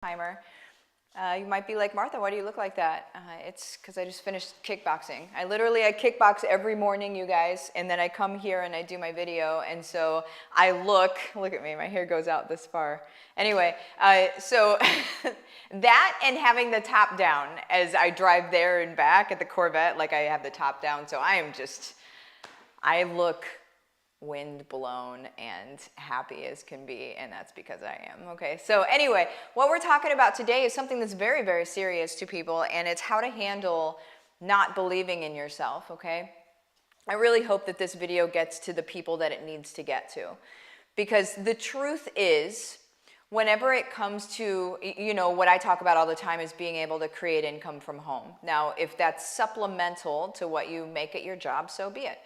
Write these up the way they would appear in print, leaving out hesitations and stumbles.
timer. You might be like, Martha, why do you look like that? It's because I just finished kickboxing. I kickbox every morning, you guys, and then I come here and I do my video, and so I look at me, my hair goes out this far. Anyway, so that and having the top down as I drive there and back at the Corvette, like I have the top down, so I look wind blown and happy as can be, and that's because I am. Okay, so anyway, what we're talking about today is something that's very, very serious to people, and it's how to handle not believing in yourself, okay? I really hope that this video gets to the people that it needs to get to, because the truth is, whenever it comes to, you know, what I talk about all the time is being able to create income from home. Now, if that's supplemental to what you make at your job, so be it.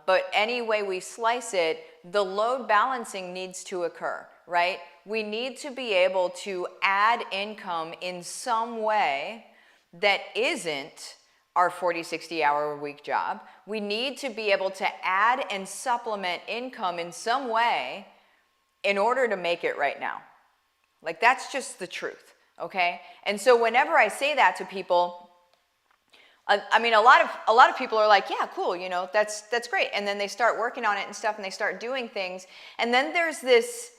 But any way we slice it, the load balancing needs to occur, right? We need to be able to add income in some way that isn't our 40, 60-hour a week job. We need to be able to add and supplement income in some way in order to make it right now. Like, that's just the truth, okay? And so whenever I say that to people, I mean, a lot of people are like, yeah, cool, you know, that's great. And then they start working on it and stuff, and they start doing things. And then there's this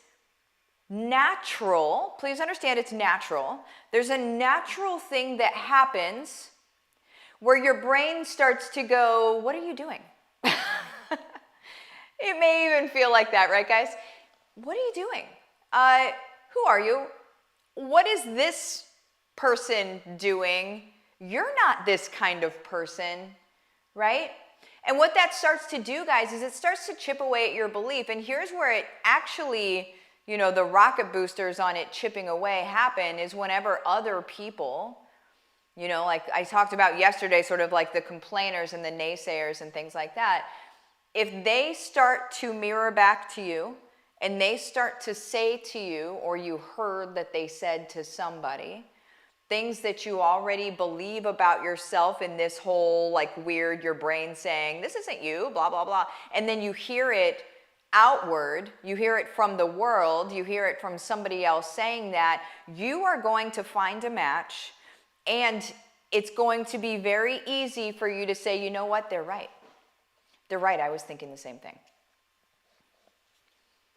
natural, please understand it's natural, there's a natural thing that happens where your brain starts to go, what are you doing? It may even feel like that, right, guys? What are you doing? Who are you? What is this person doing? You're not this kind of person, right? And what that starts to do, guys, is it starts to chip away at your belief. And here's where it actually, you know, the rocket boosters on it chipping away happen is whenever other people, you know, like I talked about yesterday, sort of like the complainers and the naysayers and things like that, if they start to mirror back to you and they start to say to you, or you heard that they said to somebody, things that you already believe about yourself in this whole like weird, your brain saying, this isn't you, blah, blah, blah. And then you hear it outward, you hear it from the world, you hear it from somebody else saying that, you are going to find a match, and it's going to be very easy for you to say, you know what, they're right. They're right, I was thinking the same thing.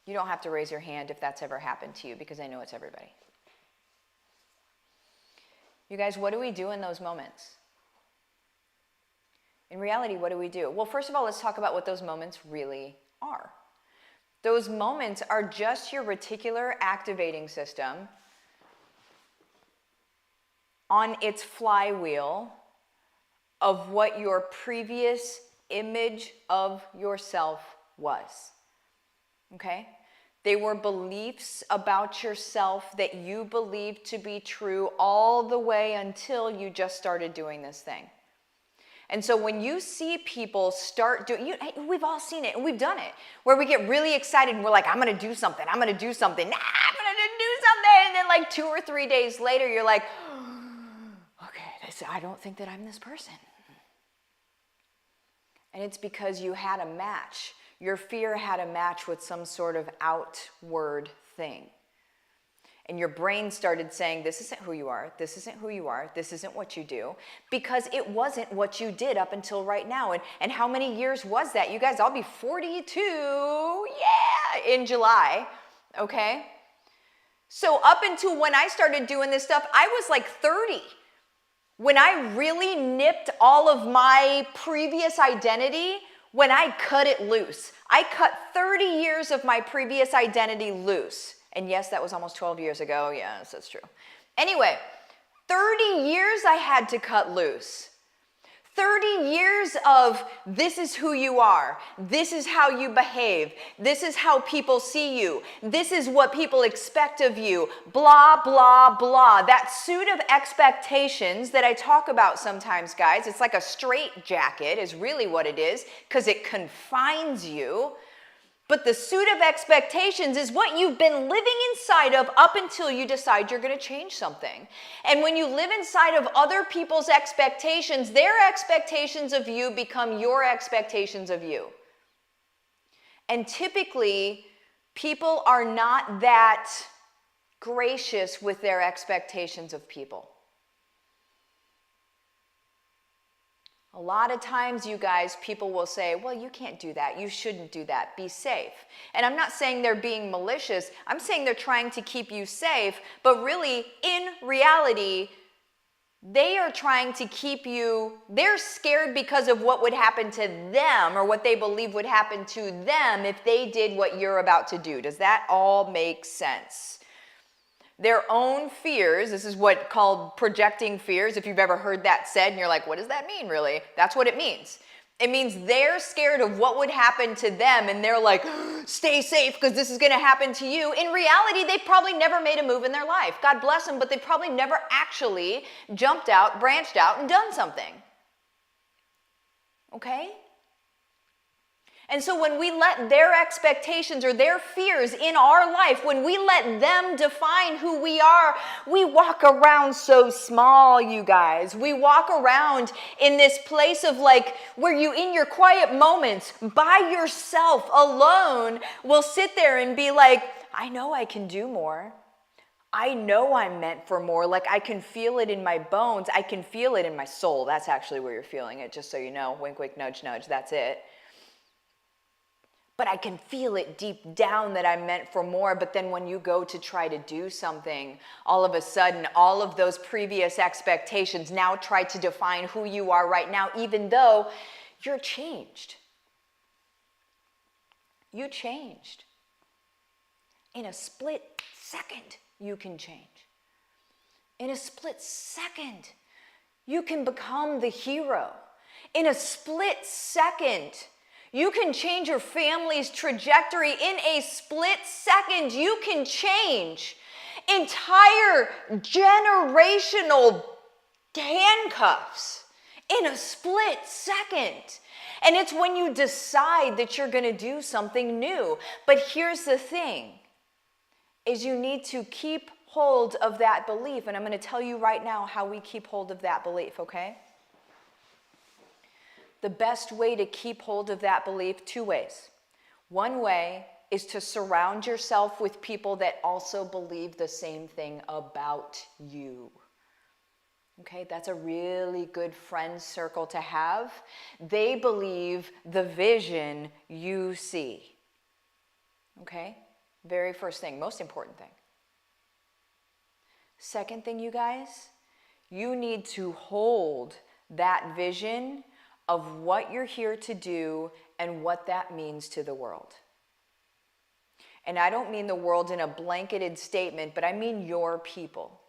You don't have to raise your hand if that's ever happened to you, because I know it's everybody. You guys, what do we do in those moments? In reality, what do we do? Well, first of all, let's talk about what those moments really are. Those moments are just your reticular activating system on its flywheel of what your previous image of yourself was. Okay? They were beliefs about yourself that you believed to be true all the way until you just started doing this thing. And so when you see people start doing, we've all seen it and we've done it, where we get really excited and we're like, I'm going to do something, I'm going to do something, I'm going to do something. And then like 2 or 3 days later, you're like, okay, I don't think that I'm this person. And it's because you had a match. Your fear had a match with some sort of outward thing. And your brain started saying, this isn't who you are, this isn't who you are, this isn't what you do, because it wasn't what you did up until right now. And how many years was that? You guys, I'll be 42, yeah, in July, okay? So up until when I started doing this stuff, I was like 30. When I really nipped all of my previous identity, when I cut it loose. I cut 30 years of my previous identity loose. And yes, that was almost 12 years ago. Yes, that's true. Anyway, 30 years I had to cut loose. 30 years of this is who you are. This is how you behave. This is how people see you. This is what people expect of you. Blah, blah, blah. That suit of expectations that I talk about sometimes, guys, it's like a straitjacket is really what it is, because it confines you. But the suit of expectations is what you've been living inside of up until you decide you're going to change something. And when you live inside of other people's expectations, their expectations of you become your expectations of you. And typically, people are not that gracious with their expectations of people. A lot of times, you guys, people will say, well, you can't do that. You shouldn't do that. Be safe. And I'm not saying they're being malicious. I'm saying they're trying to keep you safe. But really, in reality, they are trying to keep you, they're scared because of what would happen to them or what they believe would happen to them if they did what you're about to do. Does that all make sense? Their own fears, this is what called projecting fears. If you've ever heard that said and you're like, what does that mean really? That's what it means. It means they're scared of what would happen to them and they're like, stay safe because this is going to happen to you. In reality, they probably never made a move in their life. God bless them, but they probably never actually jumped out, branched out, and done something. Okay? And so when we let their expectations or their fears in our life, when we let them define who we are, we walk around so small, you guys. We walk around in this place of like, where you in your quiet moments, by yourself, alone, will sit there and be like, I know I can do more. I know I'm meant for more. Like I can feel it in my bones. I can feel it in my soul. That's actually where you're feeling it, just so you know. Wink, wink, nudge, nudge. That's it. But I can feel it deep down that I'm meant for more. But then when you go to try to do something, all of a sudden, all of those previous expectations now try to define who you are right now, even though you're changed. You changed. In a split second, you can change. In a split second, you can become the hero. In a split second, you can change your family's trajectory. In a split second, you can change entire generational handcuffs in a split second. And it's when you decide that you're going to do something new. But here's the thing, is you need to keep hold of that belief. And I'm going to tell you right now how we keep hold of that belief, okay? The best way to keep hold of that belief, two ways. One way is to surround yourself with people that also believe the same thing about you. Okay, that's a really good friend circle to have. They believe the vision you see. Okay, very first thing, most important thing. Second thing, you guys, you need to hold that vision of what you're here to do and what that means to the world. And I don't mean the world in a blanketed statement, but I mean your people.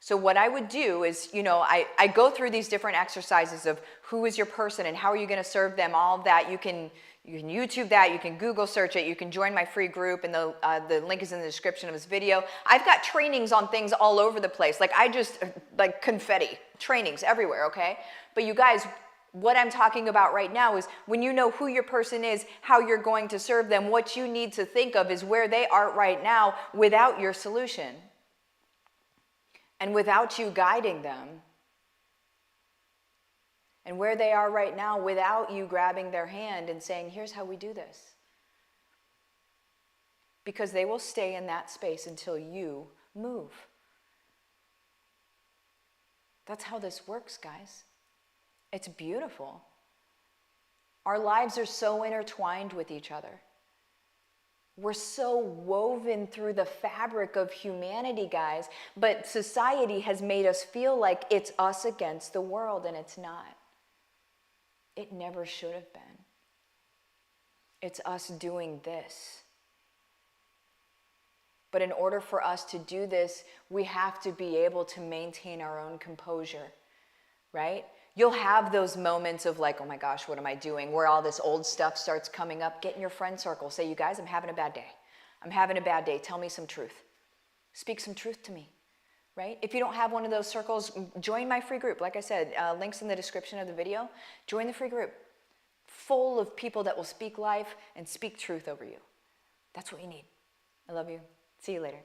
So what I would do is, I go through these different exercises of who is your person and how are you going to serve them, all of that. You can YouTube that, you can Google search it, you can join my free group, and the link is in the description of this video. I've got trainings on things all over the place. Like confetti, trainings everywhere, okay? But you guys, what I'm talking about right now is when you know who your person is, how you're going to serve them, what you need to think of is where they are right now without your solution and without you guiding them, and where they are right now without you grabbing their hand and saying, here's how we do this. Because they will stay in that space until you move. That's how this works, guys. It's beautiful. Our lives are so intertwined with each other. We're so woven through the fabric of humanity, guys, but society has made us feel like it's us against the world, and it's not. It never should have been. It's us doing this. But in order for us to do this, we have to be able to maintain our own composure, right? You'll have those moments of like, oh my gosh, what am I doing? Where all this old stuff starts coming up. Get in your friend circle. Say, you guys, I'm having a bad day. I'm having a bad day. Tell me some truth. Speak some truth to me, right? If you don't have one of those circles, join my free group. Like I said, links in the description of the video. Join the free group. Full of people that will speak life and speak truth over you. That's what you need. I love you. See you later.